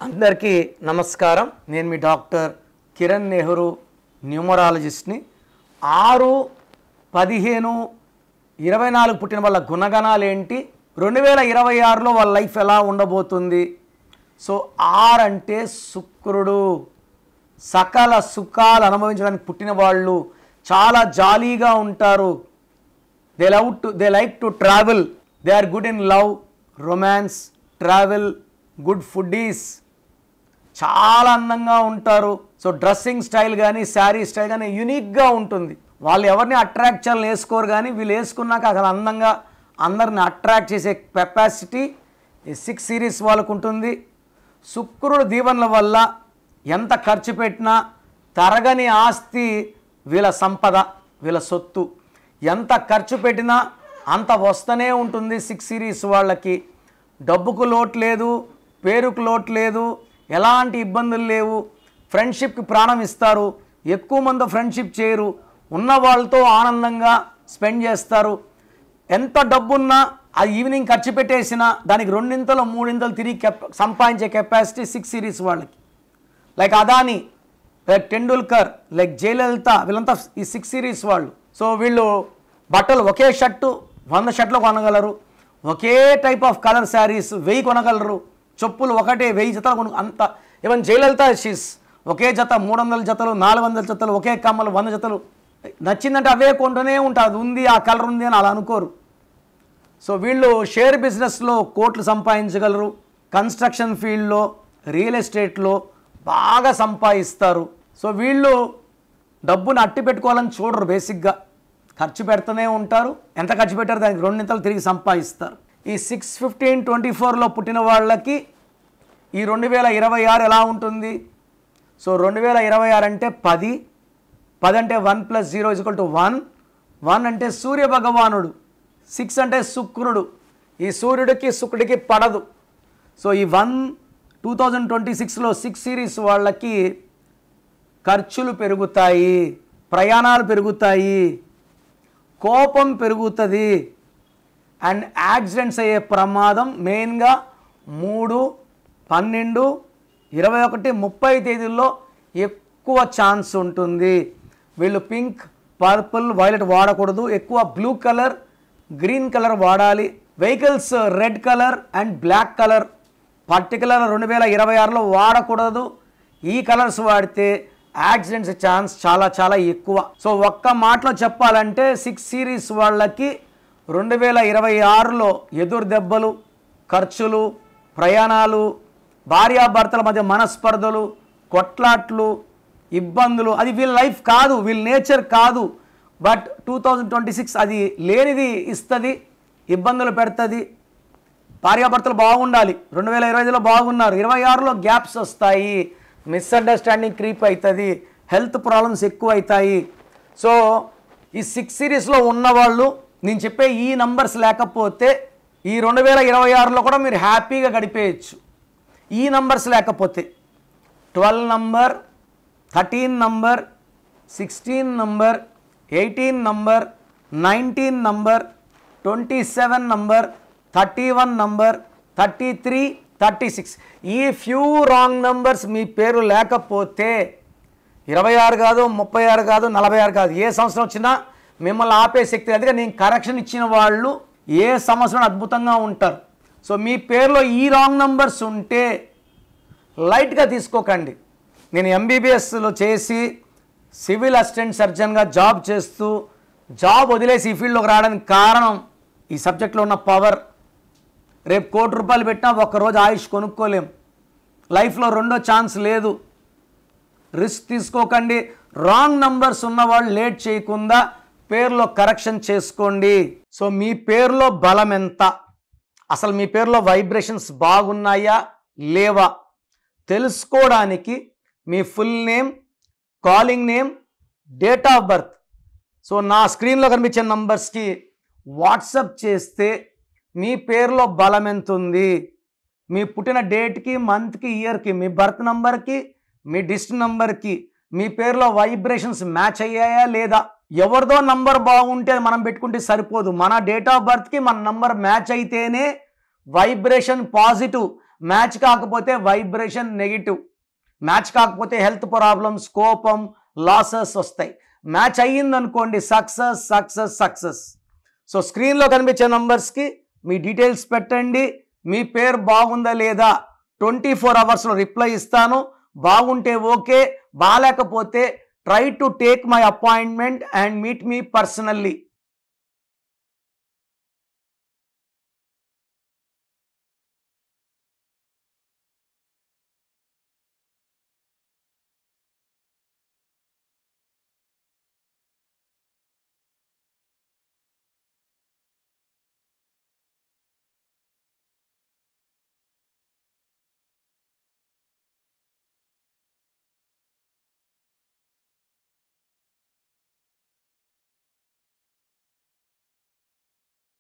అందరికీ నమస్కారం. నేను మీ డాక్టర్ కిరణ్ నెహ్రూ, న్యూమరాలజిస్ట్ని. 6, 15, 24 పుట్టిన వాళ్ళ గుణగణాలు ఏంటి, 2026లో వాళ్ళ లైఫ్ ఎలా ఉండబోతుంది? సో 6 అంటే శుక్రుడు. సకల సుఖాలు అనుభవించడానికి పుట్టిన వాళ్ళు, చాలా జాలీగా ఉంటారు. They like to travel, they are good in love, romance, travel, good foodies, చాలా అందంగా ఉంటారు. సో డ్రెస్సింగ్ స్టైల్ కానీ శారీ స్టైల్ కానీ యూనిక్గా ఉంటుంది. వాళ్ళు ఎవరిని అట్రాక్ట్ చేయాలని వేసుకోరు, కానీ వీళ్ళు వేసుకున్నాక అసలు అందంగా అందరిని అట్రాక్ట్ చేసే కెపాసిటీ ఈ 6 సిరీస్ వాళ్ళకు ఉంటుంది. శుక్రుడు దీవెనల వల్ల ఎంత ఖర్చు పెట్టినా తరగని ఆస్తి వీళ్ళ సంపద, వీళ్ళ సొత్తు. ఎంత ఖర్చు పెట్టినా అంత వస్తూనే ఉంటుంది. 6 సిరీస్ వాళ్ళకి డబ్బుకు లోటు లేదు, పేరుకు లోటు లేదు, ఎలాంటి ఇబ్బందులు లేవు. ఫ్రెండ్షిప్కి ప్రాణం ఇస్తారు. ఎక్కువ మంది ఫ్రెండ్షిప్ చేయరు, ఉన్న వాళ్ళతో ఆనందంగా స్పెండ్ చేస్తారు. ఎంత డబ్బున్నా అది ఈవినింగ్ ఖర్చు పెట్టేసినా దానికి 2 3 తిరిగి సంపాదించే కెపాసిటీ 6 సిరీస్ వాళ్ళకి. Like Adani, like Tendulkar, like Jayalalithaa, వీళ్ళంతా ఈ 6 సిరీస్ వాళ్ళు. సో వీళ్ళు బట్టలు ఒకే షర్టు 100 షర్ట్లు కొనగలరు. ఒకే టైప్ ఆఫ్ కలర్ శారీస్ 1000 కొనగలరు. చెప్పులు ఒకటే 1000 జతలు కొను అంత. ఈవెన్ జయలలిత షీస్ ఒకే జత 300 జతలు, 400 జతలు, ఒకే కమ్మలు 100 జతలు. నచ్చిందంటే అవే కొంటూనే ఉంటారు. అది ఉంది, ఆ కలర్ ఉంది అని అలా అనుకోరు. సో వీళ్ళు షేర్ బిజినెస్లో కోట్లు సంపాదించగలరు. కన్స్ట్రక్షన్ ఫీల్డ్లో, రియల్ ఎస్టేట్లో బాగా సంపాదిస్తారు. సో వీళ్ళు డబ్బును అట్టి పెట్టుకోవాలని చూడరు. బేసిక్గా ఖర్చు పెడుతూనే ఉంటారు. ఎంత ఖర్చు పెట్టారు దానికి 2 తిరిగి సంపాదిస్తారు. ఈ 6, 15, 24లో పుట్టిన వాళ్ళకి ఈ 2026 ఎలా ఉంటుంది? సో 2026 అంటే 10 అంటే 1 + 0 = 1. 1 అంటే సూర్య భగవానుడు. 6 అంటే శుక్రుడు. ఈ సూర్యుడికి శుక్రుడికి పడదు. సో ఈ 2026లో 6 సిరీస్ వాళ్ళకి ఖర్చులు పెరుగుతాయి, ప్రయాణాలు పెరుగుతాయి, కోపం పెరుగుతుంది, అండ్ యాక్సిడెంట్స్ అయ్యే ప్రమాదం మెయిన్గా 3, 12, 21, 30 తేదీల్లో ఎక్కువ ఛాన్స్ ఉంటుంది. వీళ్ళు పింక్, పర్పుల్, వైలెట్ వాడకూడదు. ఎక్కువ బ్లూ కలర్, గ్రీన్ కలర్ వాడాలి. Vehicles red colour and black colour particular 2026లో వాడకూడదు. ఈ కలర్స్ వాడితే యాక్సిడెంట్స్ ఛాన్స్ చాలా చాలా ఎక్కువ. సో ఒక్క మాటలో చెప్పాలంటే 6 సిరీస్ వాళ్ళకి 2026లో ఎదురు దెబ్బలు, ఖర్చులు, ప్రయాణాలు, భార్యాభర్తల మధ్య మనస్పర్ధలు, కొట్లాట్లు, ఇబ్బందులు. అది వీళ్ళ లైఫ్ కాదు, వీళ్ళ నేచర్ కాదు. బట్ 2026 అది లేనిది ఇస్తుంది, ఇబ్బందులు పెడుతుంది. భార్యాభర్తలు బాగుండాలి. 2025లో బాగున్నారు, 26లో గ్యాప్స్ వస్తాయి, మిస్అండర్స్టాండింగ్ క్రీప్ అవుతుంది, హెల్త్ ప్రాబ్లమ్స్ ఎక్కువ అవుతాయి. సో ఈ 6 సిరీస్లో ఉన్నవాళ్ళు, నేను చెప్పే ఈ నంబర్స్ లేకపోతే ఈ 2026లో కూడా మీరు హ్యాపీగా గడిపేయచ్చు. ఈ నంబర్స్ లేకపోతే 12 number, 13 number, 16 number, 18 number, 19 number, 27 number, 31 number, 33, 36 ఈ ఫ్యూ రాంగ్ నంబర్స్ మీ పేరు లేకపోతే 26 కాదు, 36 కాదు, 46 కాదు, ఏ సంవత్సరం వచ్చినా మిమ్మల్ని ఆపే శక్తి. అందుకే నేను కరెక్షన్ ఇచ్చిన వాళ్ళు ఏ సంవత్సరం అద్భుతంగా ఉంటారు. సో మీ పేరులో ఈ రాంగ్ నంబర్స్ ఉంటే లైట్గా తీసుకోకండి. నేను ఎంబీబీఎస్లో చేసి సివిల్ అసిస్టెంట్ సర్జన్గా జాబ్ చేస్తూ జాబ్ వదిలేసి ఈ ఫీల్డ్లోకి రావడానికి కారణం ఈ సబ్జెక్ట్లో ఉన్న పవర్. రేపు ₹1,00,00,000 పెట్టినా ఒక్కరోజు ఆయుష్ కొనుక్కోలేం. లైఫ్లో రెండో ఛాన్స్ లేదు. రిస్క్ తీసుకోకండి. రాంగ్ నంబర్స్ ఉన్నవాళ్ళు లేట్ చేయకుండా పేరులో కరెక్షన్ చేసుకోండి. సో మీ పేరులో బలం ఎంత, అసలు మీ పేరులో వైబ్రేషన్స్ బాగున్నాయా లేవా తెలుసుకోవడానికి మీ full name, calling name, date of birth so నా స్క్రీన్లో కనిపించే నంబర్స్కి వాట్సప్ చేస్తే మీ పేరులో బలం ఎంత ఉంది, మీ పుట్టిన డేట్కి, మంత్కి, ఇయర్కి, మీ బర్త్ నంబర్కి, మీ డిస్ట్రిక్ట్ నంబర్కి మీ పేరులో వైబ్రేషన్స్ మ్యాచ్ అయ్యాయా లేదా. ఎవరిదో నంబర్ బాగుంటే మనం పెట్టుకుంటే సరిపోదు. మన డేట్ ఆఫ్ బర్త్కి మన నంబర్ మ్యాచ్ అయితేనే వైబ్రేషన్ పాజిటివ్, మ్యాచ్ కాకపోతే వైబ్రేషన్ నెగిటివ్, మ్యాచ్ కాకపోతే హెల్త్ ప్రాబ్లమ్స్, కోపం, లాసెస్ వస్తాయి. మ్యాచ్ అయ్యిందనుకోండి సక్సెస్ సక్సెస్ సక్సెస్. సో స్క్రీన్లో కనిపించే నంబర్స్కి మీ డీటెయిల్స్ పెట్టండి. మీ పేరు బాగుందా లేదా 24 అవర్స్లో రిప్లై ఇస్తాను. బాగుంటే ఓకే, బాగాలేకపోతే try to take my appointment and meet me personally.